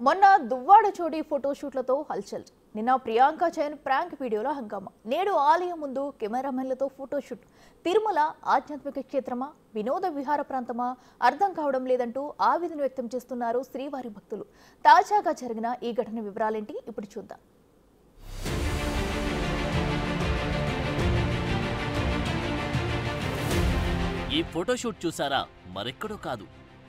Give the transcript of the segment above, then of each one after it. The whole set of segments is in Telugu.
మొన్న దువ్వాడ చోడి ఫోటోషూట్లతో హల్చల్. నిన్న ప్రియాంక చైన్ ప్రాంక్ వీడియోలో హంగామా. నేడు ఆలయం ముందు కెమెరామెన్లతో ఫోటోషూట్. తిరుమల ఆధ్యాత్మిక క్షేత్రమా, వినోద విహార ప్రాంతమా అర్థం కావడం లేదంటూ ఆవేదన వ్యక్తం చేస్తున్నారు శ్రీవారి భక్తులు. తాజాగా జరిగిన ఈ ఘటన వివరాలేంటి ఇప్పుడు చూద్దాం. ఈ ఫోటోషూట్ చూసారా? మరెక్కడో కాదు,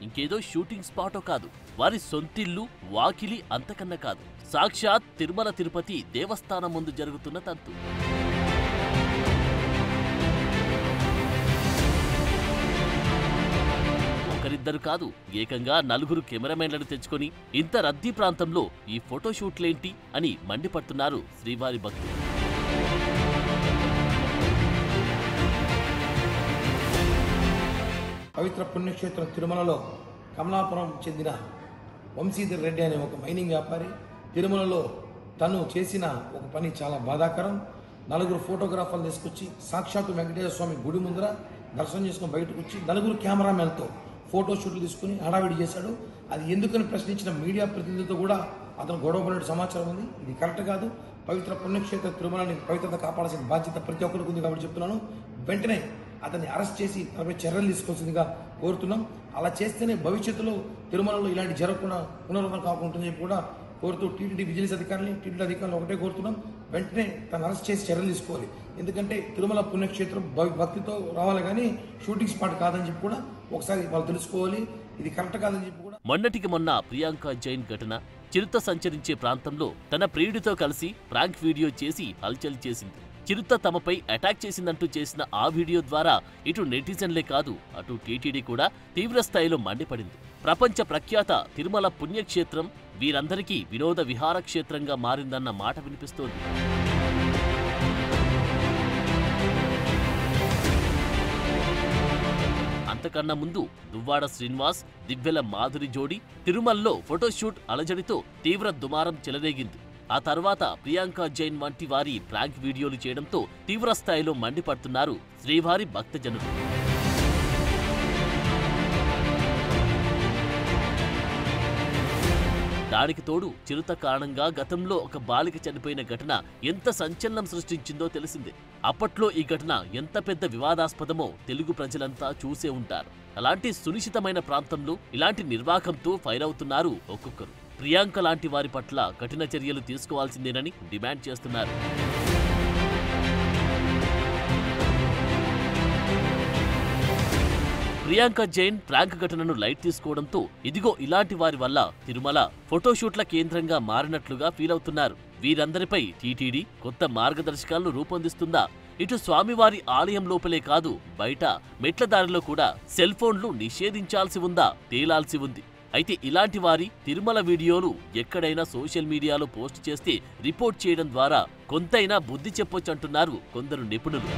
ఇంకేదో షూటింగ్ స్పాటో కాదు, వారి సొంతిల్లు వాకిలి అంతకన్నా కాదు, సాక్షాత్ తిరుమల తిరుపతి దేవస్థానం ముందు జరుగుతున్న తంతు. ఒకరిద్దరు కాదు, ఏకంగా నలుగురు కెమెరామెన్లను తెచ్చుకొని ఇంత రద్దీ ప్రాంతంలో ఈ ఫోటోషూట్లేంటి అని మండిపడుతున్నారు శ్రీవారి భక్తులు. పవిత్ర పుణ్యక్షేత్రం తిరుమలలో కమలాపురం చెందిన వంశీధర్ రెడ్డి అనే ఒక మైనింగ్ వ్యాపారి తిరుమలలో తను చేసిన ఒక పని చాలా బాధాకరం. నలుగురు ఫోటోగ్రాఫర్లు తీసుకొచ్చి సాక్షాత్తు వెంకటేశ్వర స్వామి గుడి ముందర దర్శనం చేసుకుని బయటకు వచ్చి నలుగురు కెమెరామెన్తో ఫోటోషూట్లు తీసుకుని హడావిడి చేశాడు. అది ఎందుకని ప్రశ్నించిన మీడియా ప్రతినిధులతో కూడా అతను గొడవపడిన సమాచారం ఉంది. ఇది కరెక్ట్ కాదు. పవిత్ర పుణ్యక్షేత్ర తిరుమలని పవిత్రత కాపాడాల్సిన బాధ్యత ప్రతి ఒక్కరికి ఉంది కాబట్టి చెప్తున్నాను. వెంటనే అతన్ని అరెస్ట్ చేసి తనపై చర్యలు తీసుకోవాల్సిందిగా కోరుతున్నాం. అలా చేస్తేనే భవిష్యత్తులో తిరుమలలో ఇలాంటి జరగకుండా పునరావృతం కాకుండా చెప్పి కూడా కోరుతూ టీటీడీ విజిలెన్స్ అధికారులు టీటీడీ అధికారులు ఒకటే కోరుతున్నాం, వెంటనే తను అరెస్ట్ చేసి చర్యలు తీసుకోవాలి. ఎందుకంటే తిరుమల పుణ్యక్షేత్రం భక్తితో రావాలి కానీ షూటింగ్ స్పాట్ కాదని చెప్పి కూడా ఒకసారి వాళ్ళు తెలుసుకోవాలి. ఇది కరెక్ట్ కాదని చెప్పి కూడా. మొన్నటికి మొన్న ప్రియాంక జైన్ ఘటన చిరుత సంచరించే ప్రాంతంలో తన ప్రియుడితో కలిసి ప్రాంక్ వీడియో చేసి హల్చల్ చేసింది. చిరుత తమపై అటాక్ చేసిందంటూ చేసిన ఆ వీడియో ద్వారా ఇటు నెటిజన్లే కాదు, అటు టీటీడీ కూడా తీవ్ర స్థాయిలో మండిపడింది. ప్రపంచ ప్రఖ్యాత తిరుమల పుణ్యక్షేత్రం వీరందరికీ వినోద విహార క్షేత్రంగా మారిందన్న మాట వినిపిస్తోంది. అంతకన్నా ముందు దువ్వాడ శ్రీనివాస్, దివ్వెల మాధురి జోడి తిరుమలలో ఫోటోషూట్ అలజడితో తీవ్ర దుమారం చెలరేగింది. ఆ తర్వాత ప్రియాంక జైన్ వంటి వారి ప్రాంక్ వీడియోలు చేయడంతో తీవ్ర స్థాయిలో మండిపడుతున్నారు శ్రీవారి భక్తజనులు. దానికి తోడు చిరుత కారణంగా గతంలో ఒక బాలిక చనిపోయిన ఘటన ఎంత సంచలనం సృష్టించిందో తెలిసిందే. అప్పట్లో ఈ ఘటన ఎంత పెద్ద వివాదాస్పదమో తెలుగు ప్రజలంతా చూసే ఉంటారు. అలాంటి సునిశ్చితమైన ప్రాంతంలో ఇలాంటి నిర్వాకంతో ఫైర్ అవుతున్నారు ఒక్కొక్కరు. ప్రియాంక లాంటి వారి పట్ల కఠిన చర్యలు తీసుకోవాల్సిందేనని డిమాండ్ చేస్తున్నారు. ప్రియాంక జైన్ ప్రాంక్ ఘటనను లైట్ తీసుకోవడంతో ఇదిగో ఇలాంటి వారి వల్ల తిరుమల ఫోటోషూట్ల కేంద్రంగా మారినట్లుగా ఫీల్ అవుతున్నారు. వీరందరిపై టీటీడీ కొత్త మార్గదర్శకాలను రూపొందిస్తుందా? ఇటు స్వామివారి ఆలయం లోపలే కాదు, బయట మెట్ల దారిలో కూడా సెల్ ఫోన్లు నిషేధించాల్సి ఉందా తేలాల్సి ఉంది. అయితే ఇలాంటి వారి తిరుమల వీడియోలు ఎక్కడైనా సోషల్ మీడియాలో పోస్ట్ చేస్తే రిపోర్ట్ చేయడం ద్వారా కొంతైనా బుద్ధి చెప్పొచ్చంటున్నారు కొందరు నిపుణులు.